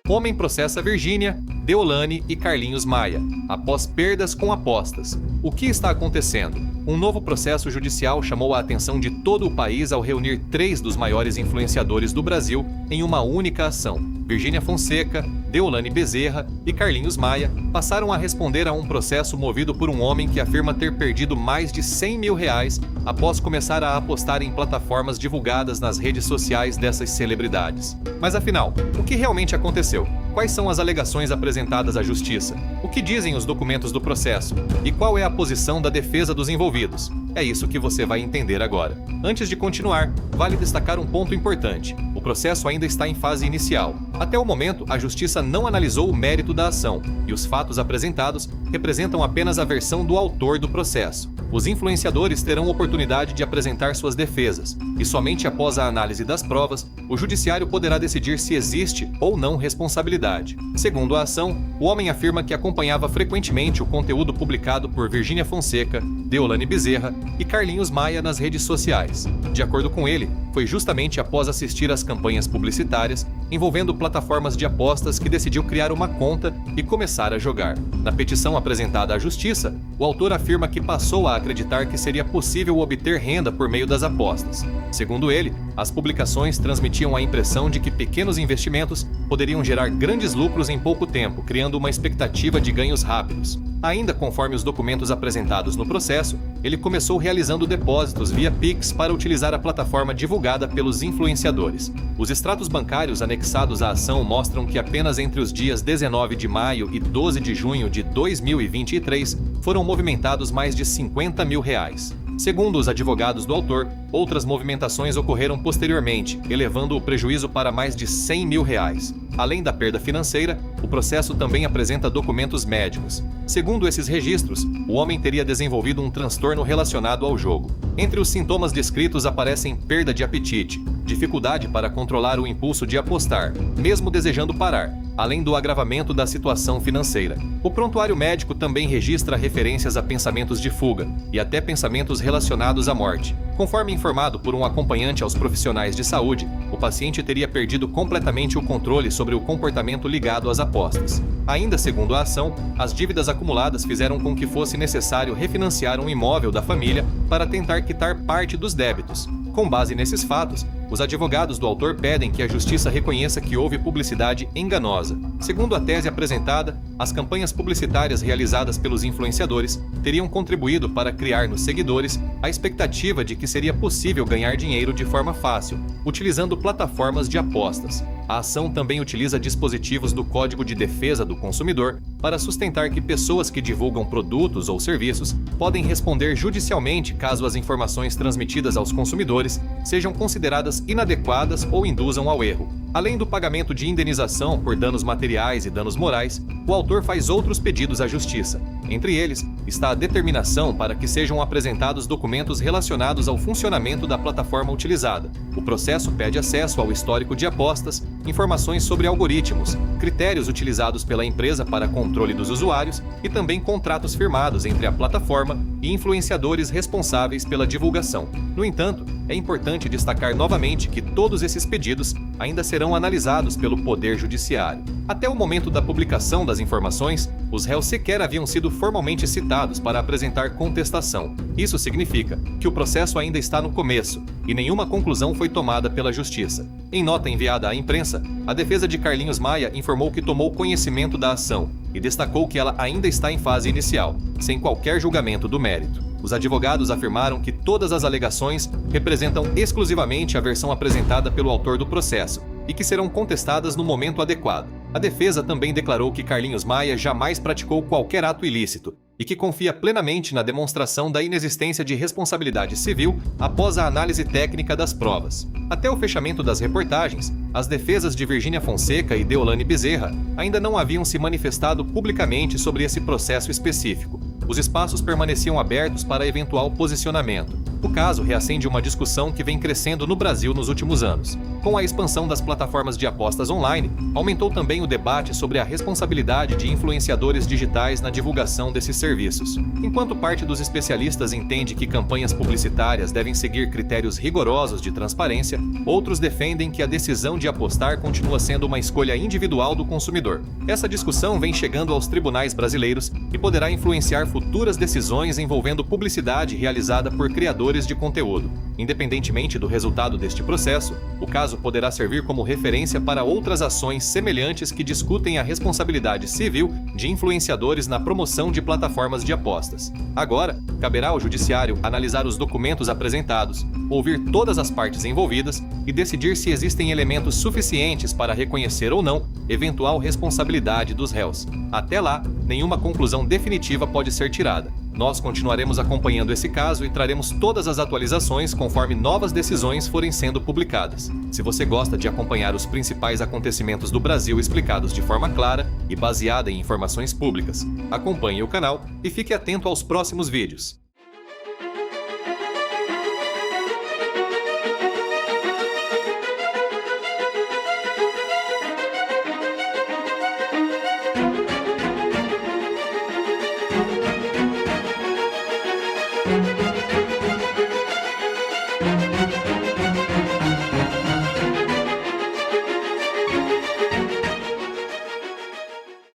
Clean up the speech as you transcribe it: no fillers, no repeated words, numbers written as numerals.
Homem processa Virgínia, Deolane e Carlinhos Maia, após perdas com apostas. O que está acontecendo? Um novo processo judicial chamou a atenção de todo o país ao reunir 3 dos maiores influenciadores do Brasil em uma única ação. Virgínia Fonseca, Deolane Bezerra e Carlinhos Maia passaram a responder a um processo movido por um homem que afirma ter perdido mais de R$100 mil após começar a apostar em plataformas divulgadas nas redes sociais dessas celebridades. Mas afinal, o que realmente aconteceu? Quais são as alegações apresentadas à Justiça? O que dizem os documentos do processo? E qual é a posição da defesa dos envolvidos? É isso que você vai entender agora. Antes de continuar, vale destacar um ponto importante. O processo ainda está em fase inicial. Até o momento, a Justiça não analisou o mérito da ação, e os fatos apresentados representam apenas a versão do autor do processo. Os influenciadores terão oportunidade de apresentar suas defesas, e somente após a análise das provas, o Judiciário poderá decidir se existe ou não responsabilidade. Segundo a ação, o homem afirma que acompanhava frequentemente o conteúdo publicado por Virgínia Fonseca, Deolane Bezerra e Carlinhos Maia nas redes sociais. De acordo com ele, foi justamente após assistir às campanhas publicitárias envolvendo plataformas de apostas que decidiu criar uma conta e começar a jogar. Na petição apresentada à Justiça, o autor afirma que passou a acreditar que seria possível obter renda por meio das apostas. Segundo ele, as publicações transmitiam a impressão de que pequenos investimentos poderiam gerar grandes lucros em pouco tempo, criando uma expectativa de ganhos rápidos. Ainda conforme os documentos apresentados no processo, ele começou realizando depósitos via Pix para utilizar a plataforma divulgada pelos influenciadores. Os extratos bancários anexados à ação mostram que apenas entre os dias 19 de maio e 12 de junho de 2023 foram movimentados mais de R$50 mil. Segundo os advogados do autor, outras movimentações ocorreram posteriormente, elevando o prejuízo para mais de R$100 mil. Além da perda financeira, o processo também apresenta documentos médicos. Segundo esses registros, o homem teria desenvolvido um transtorno relacionado ao jogo. Entre os sintomas descritos aparecem perda de apetite, dificuldade para controlar o impulso de apostar, mesmo desejando parar, além do agravamento da situação financeira. O prontuário médico também registra referências a pensamentos de fuga e até pensamentos relacionados à morte. Conforme informado por um acompanhante aos profissionais de saúde, o paciente teria perdido completamente o controle sobre o comportamento ligado às apostas. Ainda segundo a ação, as dívidas acumuladas fizeram com que fosse necessário refinanciar um imóvel da família para tentar quitar parte dos débitos. Com base nesses fatos, os advogados do autor pedem que a Justiça reconheça que houve publicidade enganosa. Segundo a tese apresentada, as campanhas publicitárias realizadas pelos influenciadores teriam contribuído para criar nos seguidores a expectativa de que seria possível ganhar dinheiro de forma fácil, utilizando plataformas de apostas. A ação também utiliza dispositivos do Código de Defesa do Consumidor para sustentar que pessoas que divulgam produtos ou serviços podem responder judicialmente caso as informações transmitidas aos consumidores sejam consideradas inadequadas ou induzam ao erro. Além do pagamento de indenização por danos materiais e danos morais, o autor faz outros pedidos à Justiça. Entre eles, está a determinação para que sejam apresentados documentos relacionados ao funcionamento da plataforma utilizada. O processo pede acesso ao histórico de apostas, informações sobre algoritmos, critérios utilizados pela empresa para controle dos usuários e também contratos firmados entre a plataforma e influenciadores responsáveis pela divulgação. No entanto, é importante destacar novamente que todos esses pedidos ainda serão analisados pelo Poder Judiciário. Até o momento da publicação das informações, os réus sequer haviam sido formalmente citados para apresentar contestação. Isso significa que o processo ainda está no começo e nenhuma conclusão foi tomada pela Justiça. Em nota enviada à imprensa, a defesa de Carlinhos Maia informou que tomou conhecimento da ação e destacou que ela ainda está em fase inicial, sem qualquer julgamento do mérito. Os advogados afirmaram que todas as alegações representam exclusivamente a versão apresentada pelo autor do processo e que serão contestadas no momento adequado. A defesa também declarou que Carlinhos Maia jamais praticou qualquer ato ilícito e que confia plenamente na demonstração da inexistência de responsabilidade civil após a análise técnica das provas. Até o fechamento das reportagens, as defesas de Virgínia Fonseca e Deolane Bezerra ainda não haviam se manifestado publicamente sobre esse processo específico. Os espaços permaneciam abertos para eventual posicionamento. O caso reacende uma discussão que vem crescendo no Brasil nos últimos anos. Com a expansão das plataformas de apostas online, aumentou também o debate sobre a responsabilidade de influenciadores digitais na divulgação desses serviços. Enquanto parte dos especialistas entende que campanhas publicitárias devem seguir critérios rigorosos de transparência, outros defendem que a decisão de apostar continua sendo uma escolha individual do consumidor. Essa discussão vem chegando aos tribunais brasileiros e poderá influenciar futuras decisões envolvendo publicidade realizada por criadores de conteúdo. Independentemente do resultado deste processo, o caso poderá servir como referência para outras ações semelhantes que discutem a responsabilidade civil de influenciadores na promoção de plataformas de apostas. Agora, caberá ao Judiciário analisar os documentos apresentados, ouvir todas as partes envolvidas e decidir se existem elementos suficientes para reconhecer ou não eventual responsabilidade dos réus. Até lá, nenhuma conclusão definitiva pode ser tirada. Nós continuaremos acompanhando esse caso e traremos todas as atualizações conforme novas decisões forem sendo publicadas. Se você gosta de acompanhar os principais acontecimentos do Brasil explicados de forma clara e baseada em informações públicas, acompanhe o canal e fique atento aos próximos vídeos. Thank you.